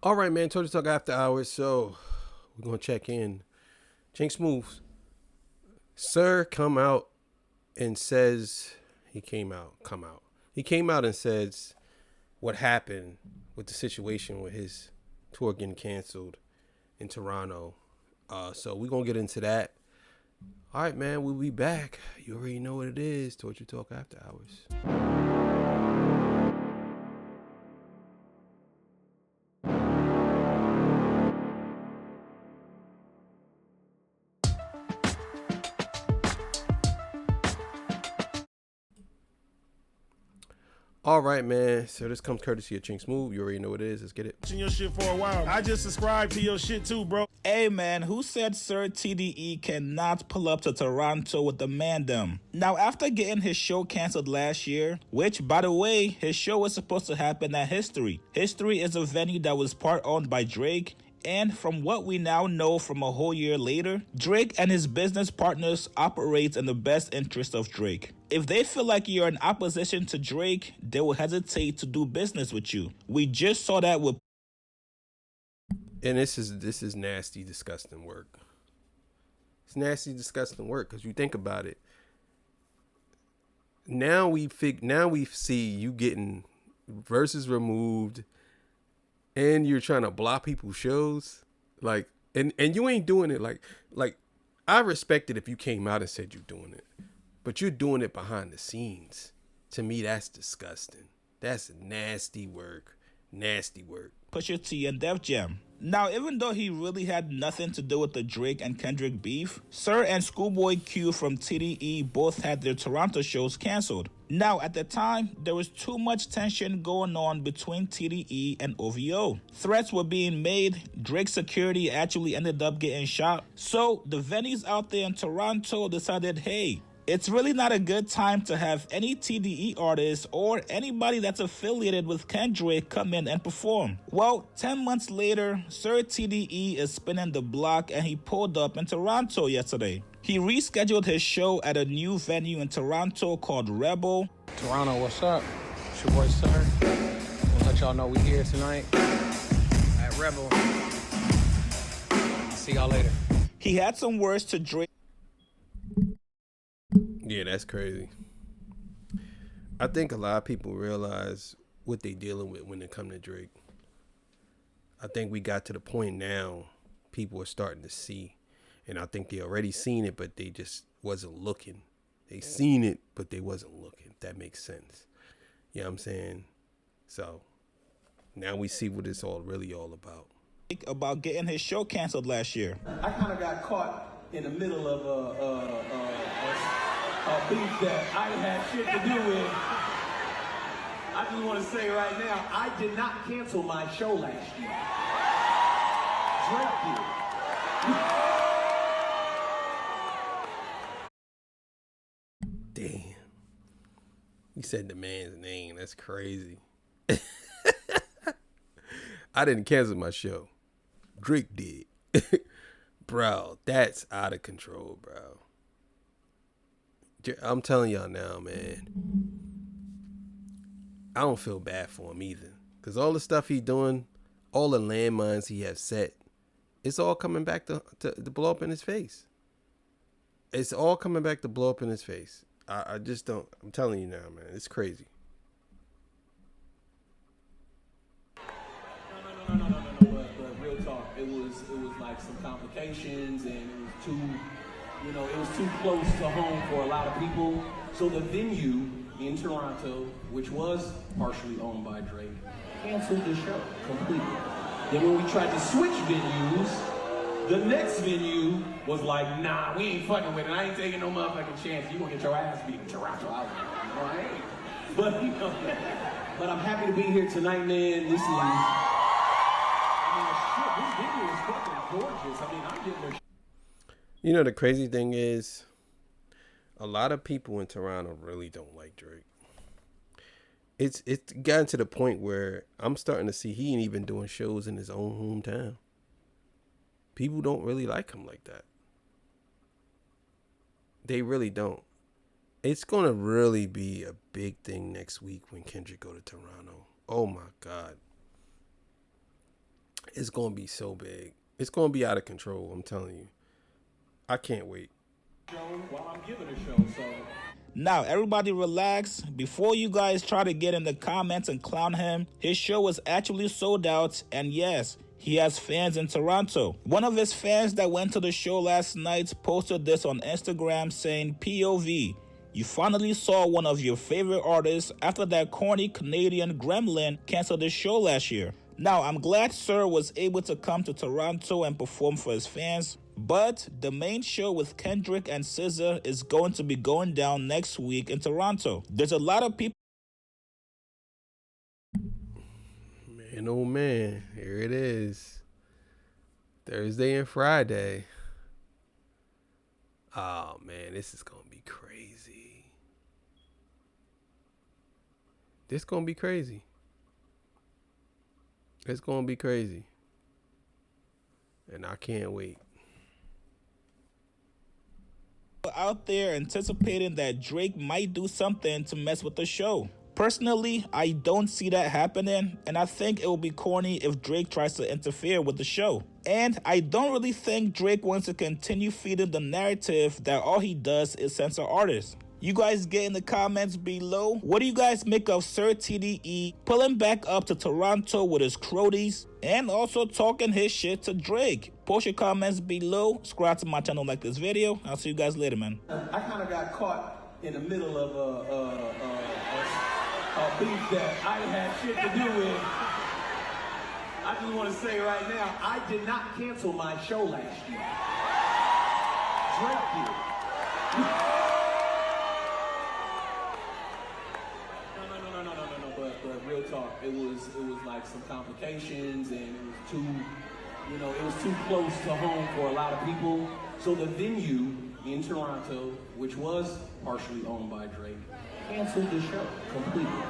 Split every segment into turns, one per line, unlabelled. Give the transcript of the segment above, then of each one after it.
All right, man. Told you to talk after hours, so we're gonna check in. Jinx moves. Sir come out and says he came out. Come out. He came out and says what happened with the situation with his tour getting canceled in Toronto. So we're gonna get into that. All right, man. We'll be back. You already know what it is. Told you to talk after hours. All right, man. So this comes courtesy of Chinks Move. You already know what it is. Let's get it.
Your shit for a while. I just subscribed to your shit too, bro.
Hey man, who said Sir TDE cannot pull up to Toronto with the mandem? Now, after getting his show canceled last year, which by the way, his show was supposed to happen at History. History is a venue that was part owned by Drake. And from what we now know from a whole year later, Drake and his business partners operate in the best interest of Drake. If they feel like you're in opposition to Drake, they will hesitate to do business with you. We just saw that with
And this is nasty, disgusting work. It's nasty, disgusting work because you think about it. Now we see you getting verses removed, and you're trying to block people's shows, like, and you ain't doing it like I respect it if you came out and said you're doing it, but you're doing it behind the scenes. To me, that's disgusting. That's nasty work. Nasty work.
Pusha T and Def Jam. Now, even though he really had nothing to do with the Drake and Kendrick beef, Sir and Schoolboy Q from TDE both had their Toronto shows canceled. Now, at the time, there was too much tension going on between TDE and OVO. Threats were being made, Drake's security actually ended up getting shot. So, the venues out there in Toronto decided, hey, it's really not a good time to have any TDE artists or anybody that's affiliated with Kendrick come in and perform. Well, 10 months later, Sir TDE is spinning the block and he pulled up in Toronto yesterday. He rescheduled his show at a new venue in Toronto called Rebel.
Toronto, what's up? It's your boy Sir. We'll let y'all know we here tonight at Rebel. See y'all later.
He had some words to Drake.
Yeah, that's crazy. I think a lot of people realize what they dealing with when it come to Drake. I think we got to the point now people are starting to see. And I think they already seen it, but they just wasn't looking. They seen it, but they wasn't looking, if that makes sense. You know what I'm saying? So now we see what it's all really all about.
About getting his show canceled last year.
I kind of got caught in the middle of a beef that I had shit to do with. I just want to say right now, I did not cancel my show last year. Drake did.
Damn. You said the man's name. That's crazy. I didn't cancel my show. Drake did. Bro, that's out of control, bro. I'm telling y'all now, man. I don't feel bad for him either. Because all the stuff he doing, all the landmines he has set, it's all coming back to blow up in his face. It's all coming back to blow up in his face. I just don't. I'm telling you now, man. It's crazy.
No. But real talk, it was like some complications, and it was too close to home for a lot of people. So the venue in Toronto, which was partially owned by Drake, canceled the show completely. Then when we tried to switch venues, the next venue was like, nah, we ain't fucking with it. I ain't taking no motherfucking chance. You gonna get your ass beat in Toronto. I was like, no, I ain't. But I'm happy to be here tonight, man. This venue is fucking gorgeous. I mean, I'm getting the.
You know, the crazy thing is, a lot of people in Toronto really don't like Drake. It's gotten to the point where I'm starting to see he ain't even doing shows in his own hometown. People don't really like him like that. They really don't. It's gonna really be a big thing next week when Kendrick go to Toronto. Oh my God. It's gonna be so big. It's gonna be out of control. I'm telling you. I can't wait.
Show while I'm giving a show, so.
Now, everybody relax. Before you guys try to get in the comments and clown him, his show was actually sold out, and yes, he has fans in Toronto. One of his fans that went to the show last night posted this on Instagram saying, POV, you finally saw one of your favorite artists after that corny Canadian gremlin canceled the show last year. Now, I'm glad Sir was able to come to Toronto and perform for his fans, but the main show with Kendrick and SZA is going to be going down next week in Toronto. There's a lot of people.
Man, oh man, here it is. Thursday and Friday. Oh man, this is gonna be crazy. This gonna be crazy. It's gonna be crazy. And I can't wait.
Out there anticipating that Drake might do something to mess with the show. Personally, I don't see that happening, and I think it will be corny if Drake tries to interfere with the show. And I don't really think Drake wants to continue feeding the narrative that all he does is censor artists. You guys get in the comments below. What do you guys make of Sir TDE pulling back up to Toronto with his cronies and also talking his shit to Drake? Post your comments below. Subscribe to my channel, like this video. I'll see you guys later, man.
I kind of got caught in the middle of a beef that I had shit to do with. I just want to say right now, I did not cancel my show last year. Drake did. But real talk, it was like some complications, and it was too close to home for a lot of people. So the venue in Toronto, which was partially owned by Drake, canceled the show completely.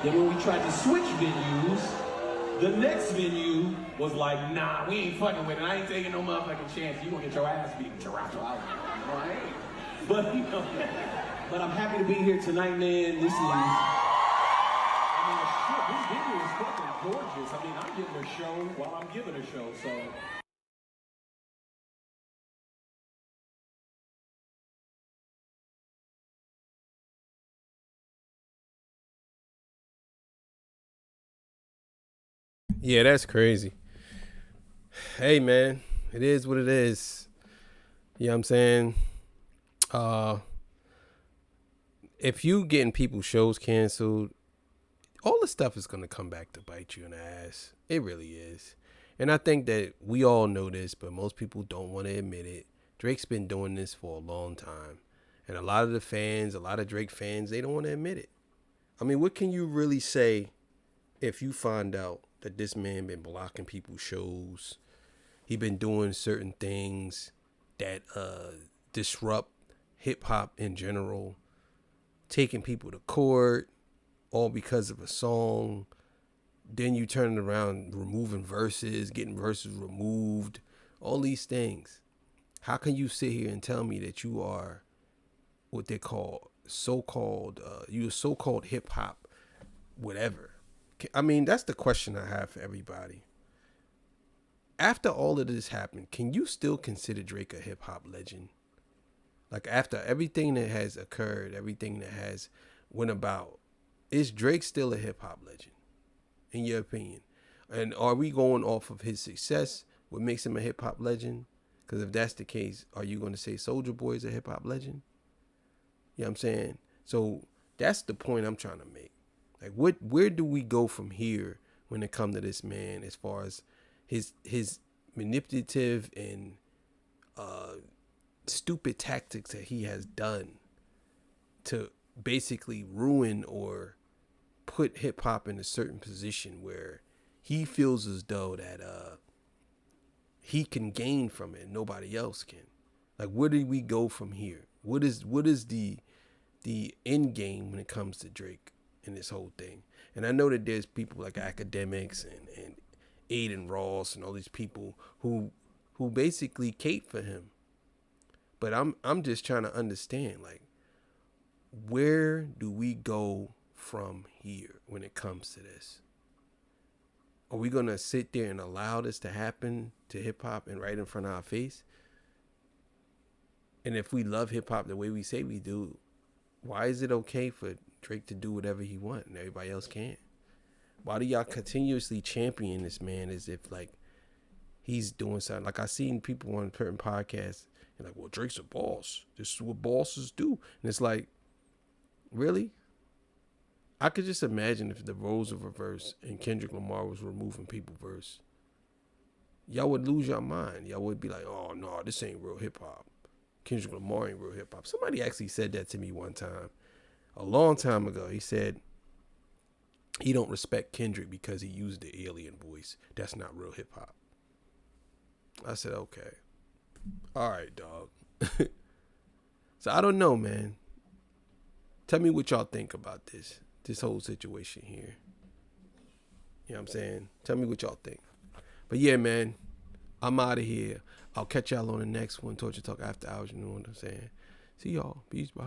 Then when we tried to switch venues, the next venue was like, nah, we ain't fucking with it. I ain't taking no motherfucking chance. You gonna get your ass beat in Toronto. I was like, all right. But I'm happy to be here tonight, man. This venue is fucking gorgeous. I mean, I'm giving a show while I'm giving a show, so.
Yeah, that's crazy. Hey man, it is what it is. You know what I'm saying? If you getting people's shows canceled, all the stuff is going to come back to bite you in the ass. It really is. And I think that we all know this, but most people don't want to admit it. Drake's been doing this for a long time. And a lot of the fans, a lot of Drake fans, they don't want to admit it. I mean, what can you really say if you find out that this man been blocking people's shows? He been doing certain things that disrupt hip hop in general, taking people to court, all because of a song. Then you turn it around, removing verses, getting verses removed, all these things. How can you sit here and tell me that you are what they call you're so-called hip hop, whatever? I mean, that's the question I have for everybody. After all of this happened, can you still consider Drake a hip hop legend? Like, after everything that has occurred, everything that has went about, is Drake still a hip hop legend, in your opinion? And are we going off of his success, what makes him a hip hop legend? Because if that's the case, are you going to say Soulja Boy is a hip hop legend? You know what I'm saying? So that's the point I'm trying to make. Like, where do we go from here when it comes to this man, as far as his manipulative and stupid tactics that he has done to basically ruin or put hip hop in a certain position where he feels as though that he can gain from it and nobody else can? Like, where do we go from here? What is the end game when it comes to Drake and this whole thing? And I know that there's people like academics and Aiden Ross and all these people who basically cape for him. But I'm just trying to understand, like, where do we go from here when it comes to this? Are we gonna sit there and allow this to happen to hip hop and right in front of our face? And if we love hip hop the way we say we do, why is it okay for Drake to do whatever he wants and everybody else can't? Why do y'all continuously champion this man as if like he's doing something? Like I seen people on certain podcasts and like, well, Drake's a boss. This is what bosses do. And it's like, really? I could just imagine if the roles were reversed and Kendrick Lamar was removing people verse. Y'all would lose your mind. Y'all would be like, oh no, this ain't real hip hop. Kendrick Lamar ain't real hip hop. Somebody actually said that to me one time, a long time ago. He said he don't respect Kendrick because he used the alien voice. That's not real hip hop. I said, okay. All right, dog. So I don't know, man. Tell me what y'all think about this whole situation here. You know what I'm saying? Tell me what y'all think. But yeah, man, I'm out of here. I'll catch y'all on the next one. Torture Talk After Hours, you know what I'm saying? See y'all. Peace, bye.